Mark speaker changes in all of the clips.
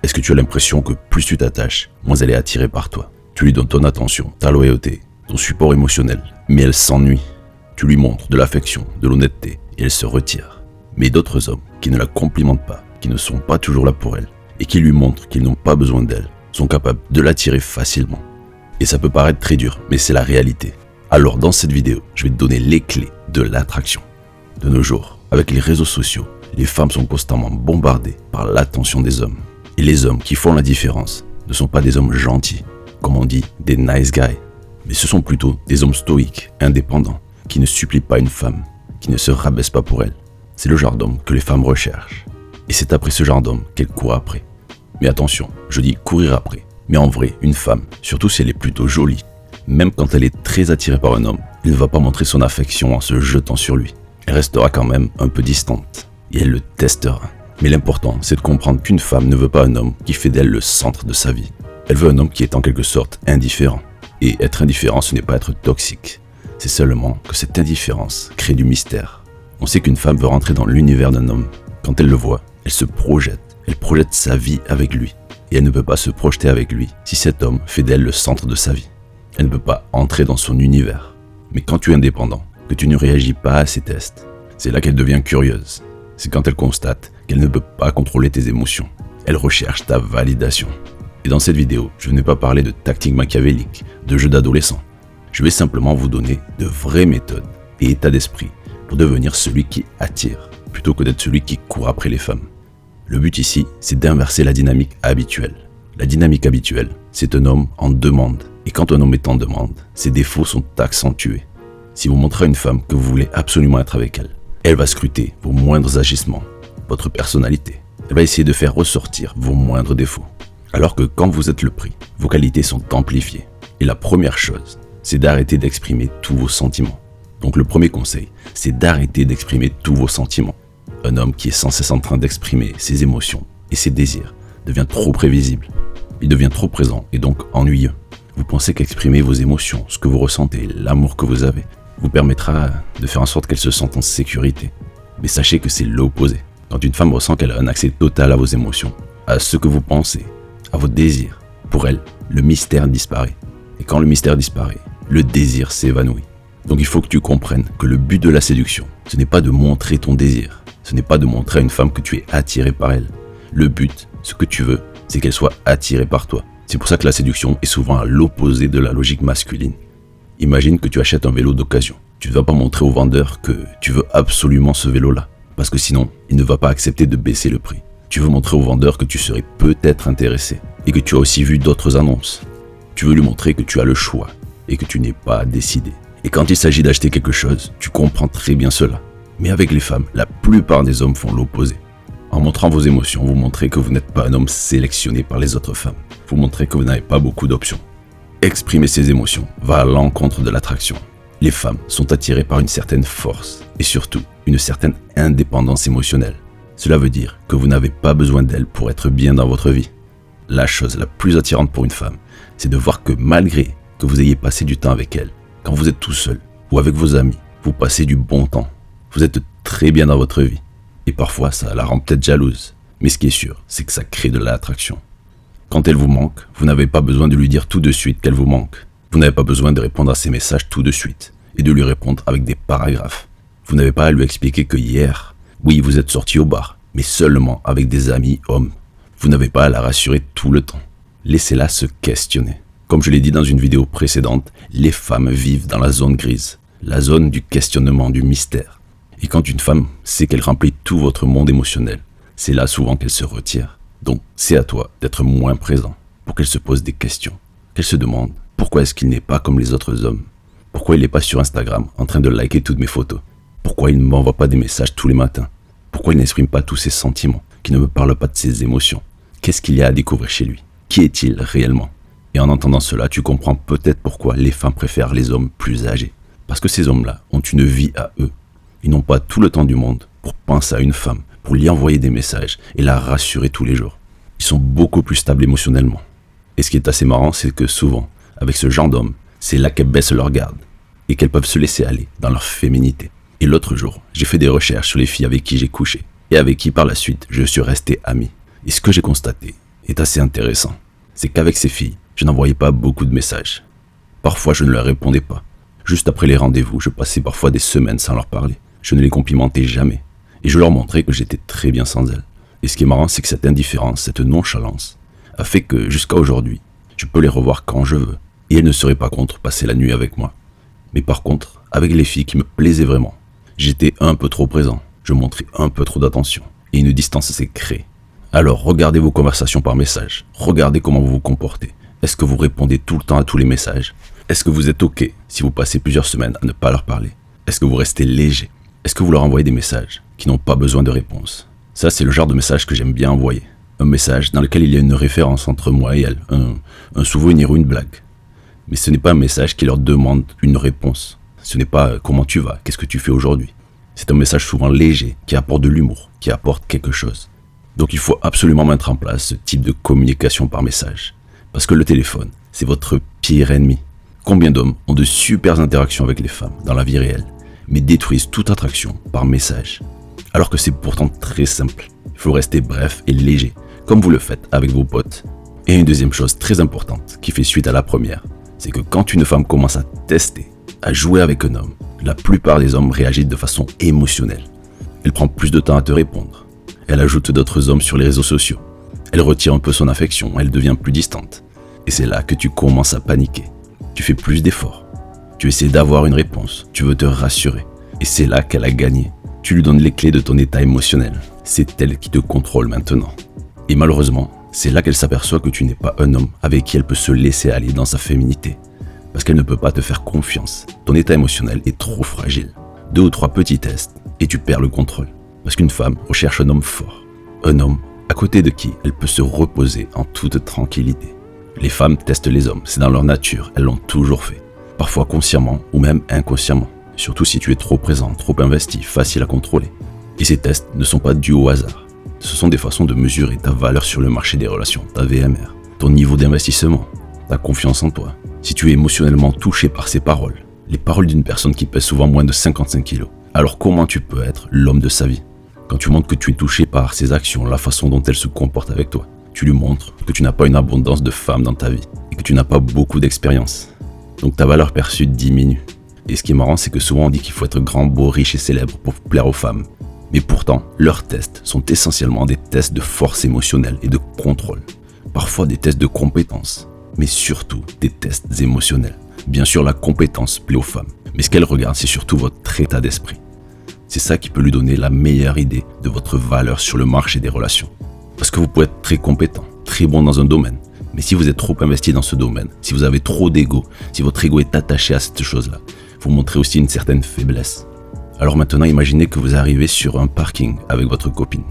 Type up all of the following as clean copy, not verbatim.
Speaker 1: Est-ce que tu as l'impression que plus tu t'attaches, moins elle est attirée par toi? Tu lui donnes ton attention, ta loyauté, ton support émotionnel, mais elle s'ennuie. Tu lui montres de l'affection, de l'honnêteté, et elle se retire. Mais d'autres hommes qui ne la complimentent pas, qui ne sont pas toujours là pour elle, et qui lui montrent qu'ils n'ont pas besoin d'elle, sont capables de l'attirer facilement. Et ça peut paraître très dur, mais c'est la réalité. Alors dans cette vidéo, je vais te donner les clés de l'attraction. De nos jours, avec les réseaux sociaux, les femmes sont constamment bombardées par l'attention des hommes. Et les hommes qui font la différence ne sont pas des hommes gentils, comme on dit, des nice guys, mais ce sont plutôt des hommes stoïques, indépendants, qui ne supplient pas une femme, qui ne se rabaissent pas pour elle. C'est le genre d'homme que les femmes recherchent. Et c'est après ce genre d'homme qu'elles courent après. Mais attention, je dis courir après. Mais en vrai, une femme, surtout si elle est plutôt jolie, même quand elle est très attirée par un homme, elle ne va pas montrer son affection en se jetant sur lui. Elle restera quand même un peu distante. Et elle le testera. Mais l'important, c'est de comprendre qu'une femme ne veut pas un homme qui fait d'elle le centre de sa vie. Elle veut un homme qui est en quelque sorte indifférent. Et être indifférent, ce n'est pas être toxique. C'est seulement que cette indifférence crée du mystère. On sait qu'une femme veut rentrer dans l'univers d'un homme. Quand elle le voit, elle se projette. Elle projette sa vie avec lui. Et elle ne peut pas se projeter avec lui si cet homme fait d'elle le centre de sa vie. Elle ne peut pas entrer dans son univers. Mais quand tu es indépendant, que tu ne réagis pas à ses tests, c'est là qu'elle devient curieuse. C'est quand elle constate qu'elle ne peut pas contrôler tes émotions. Elle recherche ta validation. Et dans cette vidéo, je ne vais pas parler de tactiques machiavéliques, de jeux d'adolescents. Je vais simplement vous donner de vraies méthodes et états d'esprit pour devenir celui qui attire, plutôt que d'être celui qui court après les femmes. Le but ici, c'est d'inverser la dynamique habituelle. La dynamique habituelle, c'est un homme en demande. Et quand un homme est en demande, ses défauts sont accentués. Si vous montrez à une femme que vous voulez absolument être avec elle, elle va scruter vos moindres agissements, votre personnalité. Elle va essayer de faire ressortir vos moindres défauts. Alors que quand vous êtes le prix, vos qualités sont amplifiées. Et la première chose, c'est d'arrêter d'exprimer tous vos sentiments. Donc le premier conseil, c'est d'arrêter d'exprimer tous vos sentiments. Un homme qui est sans cesse en train d'exprimer ses émotions et ses désirs devient trop prévisible. Il devient trop présent et donc ennuyeux. Vous pensez qu'exprimer vos émotions, ce que vous ressentez, l'amour que vous avez, vous permettra de faire en sorte qu'elle se sente en sécurité. Mais sachez que c'est l'opposé. Quand une femme ressent qu'elle a un accès total à vos émotions, à ce que vous pensez, à vos désirs, pour elle, le mystère disparaît. Et quand le mystère disparaît, le désir s'évanouit. Donc il faut que tu comprennes que le but de la séduction, ce n'est pas de montrer ton désir. Ce n'est pas de montrer à une femme que tu es attiré par elle. Le but, ce que tu veux, c'est qu'elle soit attirée par toi. C'est pour ça que la séduction est souvent à l'opposé de la logique masculine. Imagine que tu achètes un vélo d'occasion. Tu ne vas pas montrer au vendeur que tu veux absolument ce vélo-là, parce que sinon, il ne va pas accepter de baisser le prix. Tu veux montrer au vendeur que tu serais peut-être intéressé et que tu as aussi vu d'autres annonces. Tu veux lui montrer que tu as le choix et que tu n'es pas décidé. Et quand il s'agit d'acheter quelque chose, tu comprends très bien cela. Mais avec les femmes, la plupart des hommes font l'opposé. En montrant vos émotions, vous montrez que vous n'êtes pas un homme sélectionné par les autres femmes. Vous montrez que vous n'avez pas beaucoup d'options. Exprimer ses émotions va à l'encontre de l'attraction. Les femmes sont attirées par une certaine force et surtout une certaine indépendance émotionnelle. Cela veut dire que vous n'avez pas besoin d'elles pour être bien dans votre vie. La chose la plus attirante pour une femme, c'est de voir que malgré que vous ayez passé du temps avec elle, quand vous êtes tout seul ou avec vos amis, vous passez du bon temps. Vous êtes très bien dans votre vie. Et parfois, ça la rend peut-être jalouse. Mais ce qui est sûr, c'est que ça crée de l'attraction. Quand elle vous manque, vous n'avez pas besoin de lui dire tout de suite qu'elle vous manque. Vous n'avez pas besoin de répondre à ses messages tout de suite et de lui répondre avec des paragraphes. Vous n'avez pas à lui expliquer que hier, oui, vous êtes sorti au bar, mais seulement avec des amis hommes. Vous n'avez pas à la rassurer tout le temps. Laissez-la se questionner. Comme je l'ai dit dans une vidéo précédente, les femmes vivent dans la zone grise, la zone du questionnement, du mystère. Et quand une femme sait qu'elle remplit tout votre monde émotionnel, c'est là souvent qu'elle se retire. Donc c'est à toi d'être moins présent pour qu'elle se pose des questions. Qu'elle se demande pourquoi est-ce qu'il n'est pas comme les autres hommes. Pourquoi il n'est pas sur Instagram en train de liker toutes mes photos. Pourquoi il ne m'envoie pas des messages tous les matins. Pourquoi il n'exprime pas tous ses sentiments, qu'il ne me parle pas de ses émotions. Qu'est-ce qu'il y a à découvrir chez lui? Qui est-il réellement? Et en entendant cela, tu comprends peut-être pourquoi les femmes préfèrent les hommes plus âgés. Parce que ces hommes-là ont une vie à eux. Ils n'ont pas tout le temps du monde pour penser à une femme, pour lui envoyer des messages et la rassurer tous les jours. Ils sont beaucoup plus stables émotionnellement. Et ce qui est assez marrant, c'est que souvent, avec ce genre d'hommes, c'est là qu'elles baissent leur garde et qu'elles peuvent se laisser aller dans leur féminité. Et l'autre jour, j'ai fait des recherches sur les filles avec qui j'ai couché et avec qui par la suite je suis resté ami. Et ce que j'ai constaté, est assez intéressant. C'est qu'avec ces filles, je n'envoyais pas beaucoup de messages. Parfois, je ne leur répondais pas. Juste après les rendez-vous, je passais parfois des semaines sans leur parler. Je ne les complimentais jamais. Et je leur montrais que j'étais très bien sans elles. Et ce qui est marrant, c'est que cette indifférence, cette nonchalance, a fait que, jusqu'à aujourd'hui, je peux les revoir quand je veux. Et elles ne seraient pas contre passer la nuit avec moi. Mais par contre, avec les filles qui me plaisaient vraiment, j'étais un peu trop présent. Je montrais un peu trop d'attention. Et une distance s'est créée. Alors, regardez vos conversations par message. Regardez comment vous vous comportez. Est-ce que vous répondez tout le temps à tous les messages? Est-ce que vous êtes OK si vous passez plusieurs semaines à ne pas leur parler? Est-ce que vous restez léger? Est-ce que vous leur envoyez des messages qui n'ont pas besoin de réponse? Ça, c'est le genre de message que j'aime bien envoyer. Un message dans lequel il y a une référence entre moi et elle, un souvenir ou une blague. Mais ce n'est pas un message qui leur demande une réponse. Ce n'est pas comment tu vas, qu'est-ce que tu fais aujourd'hui. C'est un message souvent léger, qui apporte de l'humour, qui apporte quelque chose. Donc il faut absolument mettre en place ce type de communication par message. Parce que le téléphone, c'est votre pire ennemi. Combien d'hommes ont de super interactions avec les femmes dans la vie réelle, mais détruisent toute attraction par message? Alors que c'est pourtant très simple. Il faut rester bref et léger, comme vous le faites avec vos potes. Et une deuxième chose très importante qui fait suite à la première, c'est que quand une femme commence à tester, à jouer avec un homme, la plupart des hommes réagissent de façon émotionnelle. Elle prend plus de temps à te répondre. Elle ajoute d'autres hommes sur les réseaux sociaux. Elle retire un peu son affection, elle devient plus distante. Et c'est là que tu commences à paniquer. Tu fais plus d'efforts. Tu essaies d'avoir une réponse, tu veux te rassurer. Et c'est là qu'elle a gagné. Tu lui donnes les clés de ton état émotionnel. C'est elle qui te contrôle maintenant. Et malheureusement, c'est là qu'elle s'aperçoit que tu n'es pas un homme avec qui elle peut se laisser aller dans sa féminité. Parce qu'elle ne peut pas te faire confiance. Ton état émotionnel est trop fragile. 2 ou 3 petits tests et tu perds le contrôle. Parce qu'une femme recherche un homme fort. Un homme à côté de qui elle peut se reposer en toute tranquillité. Les femmes testent les hommes, c'est dans leur nature, elles l'ont toujours fait. Parfois consciemment ou même inconsciemment. Surtout si tu es trop présent, trop investi, facile à contrôler. Et ces tests ne sont pas dus au hasard. Ce sont des façons de mesurer ta valeur sur le marché des relations, ta VMR, ton niveau d'investissement, ta confiance en toi. Si tu es émotionnellement touché par ces paroles, les paroles d'une personne qui pèse souvent moins de 55 kilos, alors comment tu peux être l'homme de sa vie? Quand tu montres que tu es touché par ses actions, la façon dont elle se comporte avec toi, tu lui montres que tu n'as pas une abondance de femmes dans ta vie et que tu n'as pas beaucoup d'expérience. Donc ta valeur perçue diminue. Et ce qui est marrant, c'est que souvent on dit qu'il faut être grand, beau, riche et célèbre pour plaire aux femmes. Mais pourtant, leurs tests sont essentiellement des tests de force émotionnelle et de contrôle. Parfois des tests de compétence, mais surtout des tests émotionnels. Bien sûr, la compétence plaît aux femmes, mais ce qu'elles regardent, c'est surtout votre état d'esprit. C'est ça qui peut lui donner la meilleure idée de votre valeur sur le marché des relations. Parce que vous pouvez être très compétent, très bon dans un domaine, mais si vous êtes trop investi dans ce domaine, si vous avez trop d'ego, si votre ego est attaché à cette chose-là, vous montrez aussi une certaine faiblesse. Alors maintenant, imaginez que vous arrivez sur un parking avec votre copine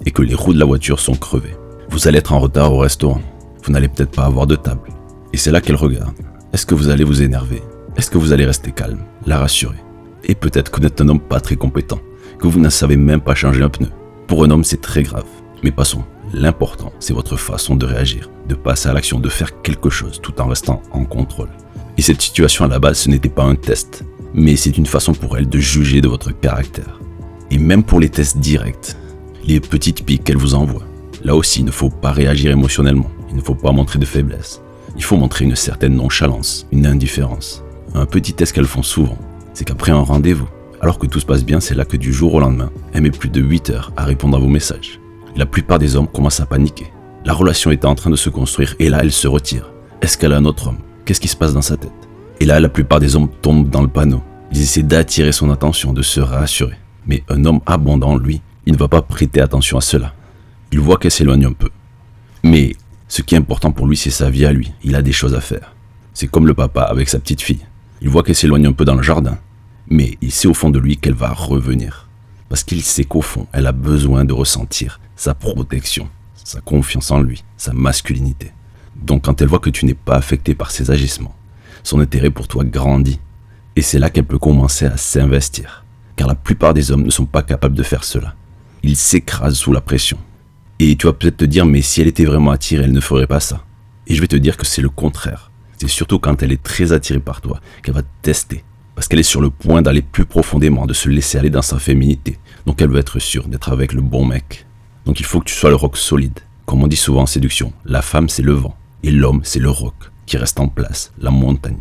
Speaker 1: et que les roues de la voiture sont crevées. Vous allez être en retard au restaurant. Vous n'allez peut-être pas avoir de table. Et c'est là qu'elle regarde. Est-ce que vous allez vous énerver? Est-ce que vous allez rester calme, la rassurer? Et peut-être que vous êtes un homme pas très compétent, que vous ne savez même pas changer un pneu. Pour un homme, c'est très grave. Mais passons. L'important, c'est votre façon de réagir, de passer à l'action, de faire quelque chose tout en restant en contrôle. Et cette situation à la base, ce n'était pas un test, mais c'est une façon pour elle de juger de votre caractère. Et même pour les tests directs, les petites piques qu'elle vous envoie, là aussi, il ne faut pas réagir émotionnellement, il ne faut pas montrer de faiblesse. Il faut montrer une certaine nonchalance, une indifférence. Un petit test qu'elles font souvent, c'est qu'après un rendez-vous, alors que tout se passe bien, c'est là que du jour au lendemain, elle met plus de 8 heures à répondre à vos messages. La plupart des hommes commencent à paniquer. La relation est en train de se construire et là, elle se retire. Est-ce qu'elle a un autre homme? Qu'est-ce qui se passe dans sa tête? Et là, la plupart des hommes tombent dans le panneau. Ils essaient d'attirer son attention, de se rassurer. Mais un homme abondant, lui, il ne va pas prêter attention à cela. Il voit qu'elle s'éloigne un peu. Mais ce qui est important pour lui, c'est sa vie à lui. Il a des choses à faire. C'est comme le papa avec sa petite fille. Il voit qu'elle s'éloigne un peu dans le jardin. Mais il sait au fond de lui qu'elle va revenir. Parce qu'il sait qu'au fond, elle a besoin de ressentir sa protection, sa confiance en lui, sa masculinité. Donc quand elle voit que tu n'es pas affecté par ses agissements, son intérêt pour toi grandit. Et c'est là qu'elle peut commencer à s'investir. Car la plupart des hommes ne sont pas capables de faire cela. Ils s'écrasent sous la pression. Et tu vas peut-être te dire, mais si elle était vraiment attirée, elle ne ferait pas ça. Et je vais te dire que c'est le contraire. C'est surtout quand elle est très attirée par toi qu'elle va te tester. Parce qu'elle est sur le point d'aller plus profondément, de se laisser aller dans sa féminité. Donc elle veut être sûre d'être avec le bon mec. Donc il faut que tu sois le roc solide. Comme on dit souvent en séduction, la femme c'est le vent et l'homme c'est le roc qui reste en place, la montagne.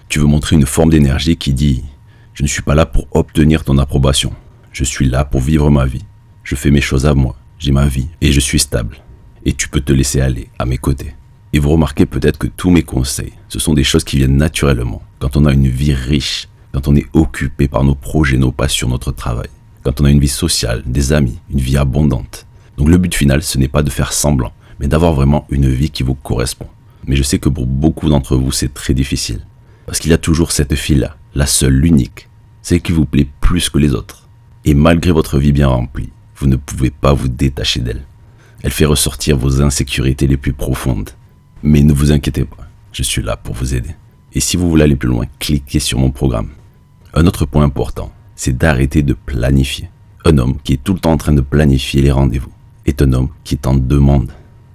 Speaker 1: Tu veux montrer une forme d'énergie qui dit « Je ne suis pas là pour obtenir ton approbation. Je suis là pour vivre ma vie. Je fais mes choses à moi, j'ai ma vie et je suis stable. Et tu peux te laisser aller à mes côtés. » Et vous remarquez peut-être que tous mes conseils, ce sont des choses qui viennent naturellement quand on a une vie riche, quand on est occupé par nos projets, nos passions, notre travail, quand on a une vie sociale, des amis, une vie abondante. Donc le but final, ce n'est pas de faire semblant, mais d'avoir vraiment une vie qui vous correspond. Mais je sais que pour beaucoup d'entre vous, c'est très difficile. Parce qu'il y a toujours cette fille-là, la seule, l'unique, celle qui vous plaît plus que les autres. Et malgré votre vie bien remplie, vous ne pouvez pas vous détacher d'elle. Elle fait ressortir vos insécurités les plus profondes. Mais ne vous inquiétez pas, je suis là pour vous aider. Et si vous voulez aller plus loin, cliquez sur mon programme. Un autre point important, c'est d'arrêter de planifier. Un homme qui est tout le temps en train de planifier les rendez-vous est un homme qui est en demande.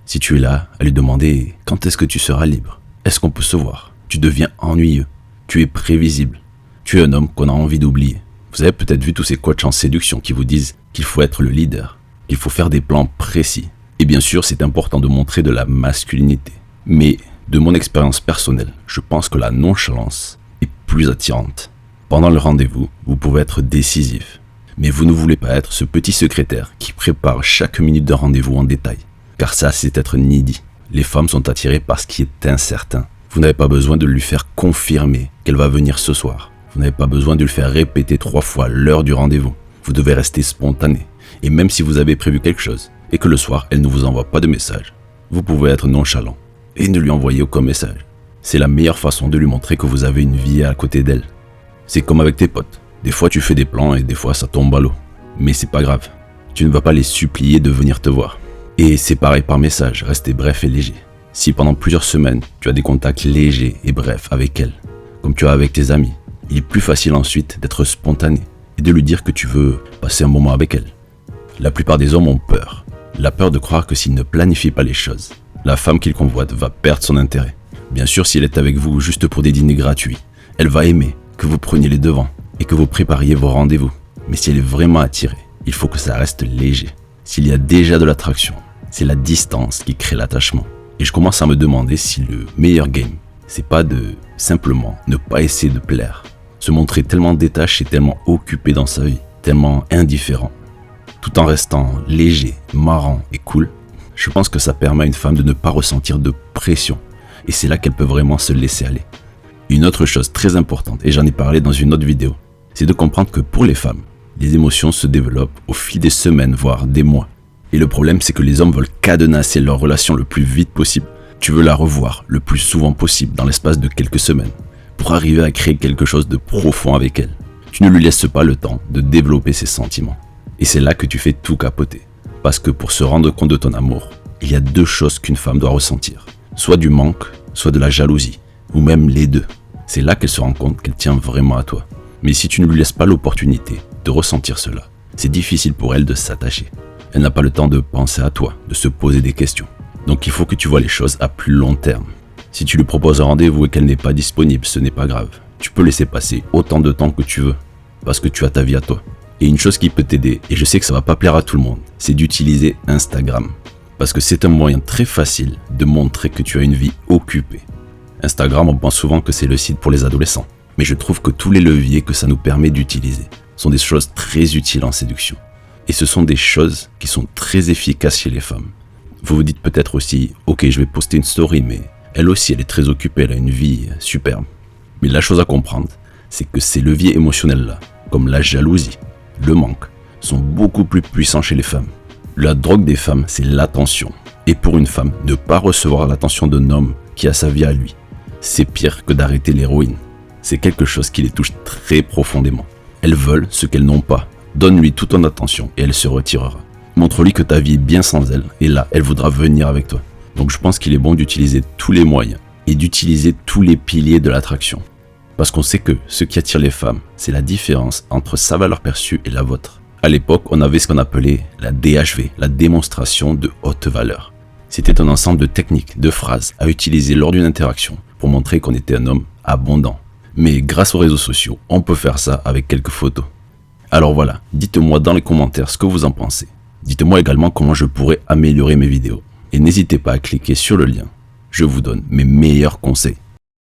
Speaker 1: Si tu es là à lui demander « Quand est-ce que tu seras libre ? Est-ce qu'on peut se voir ?» Tu deviens ennuyeux. Tu es prévisible. Tu es un homme qu'on a envie d'oublier. Vous avez peut-être vu tous ces coachs en séduction qui vous disent qu'il faut être le leader, qu'il faut faire des plans précis. Et bien sûr, c'est important de montrer de la masculinité. Mais de mon expérience personnelle, je pense que la nonchalance est plus attirante. Pendant le rendez-vous, vous pouvez être décisif. Mais vous ne voulez pas être ce petit secrétaire qui prépare chaque minute de rendez-vous en détail. Car ça, c'est être needy. Les femmes sont attirées par ce qui est incertain. Vous n'avez pas besoin de lui faire confirmer qu'elle va venir ce soir. Vous n'avez pas besoin de lui faire répéter 3 fois l'heure du rendez-vous. Vous devez rester spontané. Et même si vous avez prévu quelque chose et que le soir, elle ne vous envoie pas de message, vous pouvez être nonchalant et ne lui envoyer aucun message. C'est la meilleure façon de lui montrer que vous avez une vie à côté d'elle. C'est comme avec tes potes. Des fois, tu fais des plans et des fois, ça tombe à l'eau. Mais c'est pas grave. Tu ne vas pas les supplier de venir te voir. Et c'est pareil par message, restez bref et léger. Si pendant plusieurs semaines, tu as des contacts légers et brefs avec elle, comme tu as avec tes amis, il est plus facile ensuite d'être spontané et de lui dire que tu veux passer un moment avec elle. La plupart des hommes ont peur. La peur de croire que s'ils ne planifient pas les choses, la femme qu'ils convoitent va perdre son intérêt. Bien sûr, si elle est avec vous juste pour des dîners gratuits, elle va aimer que vous preniez les devants et que vous prépariez vos rendez-vous. Mais si elle est vraiment attirée, il faut que ça reste léger. S'il y a déjà de l'attraction, c'est la distance qui crée l'attachement. Et je commence à me demander si le meilleur game, c'est pas de simplement ne pas essayer de plaire. Se montrer tellement détaché, tellement occupé dans sa vie, tellement indifférent, tout en restant léger, marrant et cool. Je pense que ça permet à une femme de ne pas ressentir de pression. Et c'est là qu'elle peut vraiment se laisser aller. Une autre chose très importante, et j'en ai parlé dans une autre vidéo, c'est de comprendre que pour les femmes, les émotions se développent au fil des semaines, voire des mois. Et le problème, c'est que les hommes veulent cadenasser leur relation le plus vite possible. Tu veux la revoir le plus souvent possible dans l'espace de quelques semaines pour arriver à créer quelque chose de profond avec elle. Tu ne lui laisses pas le temps de développer ses sentiments. Et c'est là que tu fais tout capoter. Parce que pour se rendre compte de ton amour, il y a 2 choses qu'une femme doit ressentir. Soit du manque, soit de la jalousie, ou même les 2. C'est là qu'elle se rend compte qu'elle tient vraiment à toi. Mais si tu ne lui laisses pas l'opportunité de ressentir cela, c'est difficile pour elle de s'attacher. Elle n'a pas le temps de penser à toi, de se poser des questions. Donc il faut que tu vois les choses à plus long terme. Si tu lui proposes un rendez-vous et qu'elle n'est pas disponible, ce n'est pas grave. Tu peux laisser passer autant de temps que tu veux, parce que tu as ta vie à toi. Et une chose qui peut t'aider, et je sais que ça va pas plaire à tout le monde, c'est d'utiliser Instagram. Parce que c'est un moyen très facile de montrer que tu as une vie occupée. Instagram, on pense souvent que c'est le site pour les adolescents. Mais je trouve que tous les leviers que ça nous permet d'utiliser sont des choses très utiles en séduction. Et ce sont des choses qui sont très efficaces chez les femmes. Vous vous dites peut-être aussi, ok, je vais poster une story, mais elle aussi, elle est très occupée, elle a une vie superbe. Mais la chose à comprendre, c'est que ces leviers émotionnels-là, comme la jalousie, le manque, sont beaucoup plus puissants chez les femmes. La drogue des femmes, c'est l'attention. Et pour une femme, ne pas recevoir l'attention d'un homme qui a sa vie à lui, c'est pire que d'arrêter l'héroïne. C'est quelque chose qui les touche très profondément. Elles veulent ce qu'elles n'ont pas. Donne-lui toute ton attention et elle se retirera. Montre-lui que ta vie est bien sans elle et là, elle voudra venir avec toi. Donc je pense qu'il est bon d'utiliser tous les moyens et d'utiliser tous les piliers de l'attraction. Parce qu'on sait que ce qui attire les femmes, c'est la différence entre sa valeur perçue et la vôtre. À l'époque, on avait ce qu'on appelait la DHV, la démonstration de haute valeur. C'était un ensemble de techniques, de phrases à utiliser lors d'une interaction pour montrer qu'on était un homme abondant. Mais grâce aux réseaux sociaux, on peut faire ça avec quelques photos. Alors voilà, dites-moi dans les commentaires ce que vous en pensez. Dites-moi également comment je pourrais améliorer mes vidéos. Et n'hésitez pas à cliquer sur le lien. Je vous donne mes meilleurs conseils.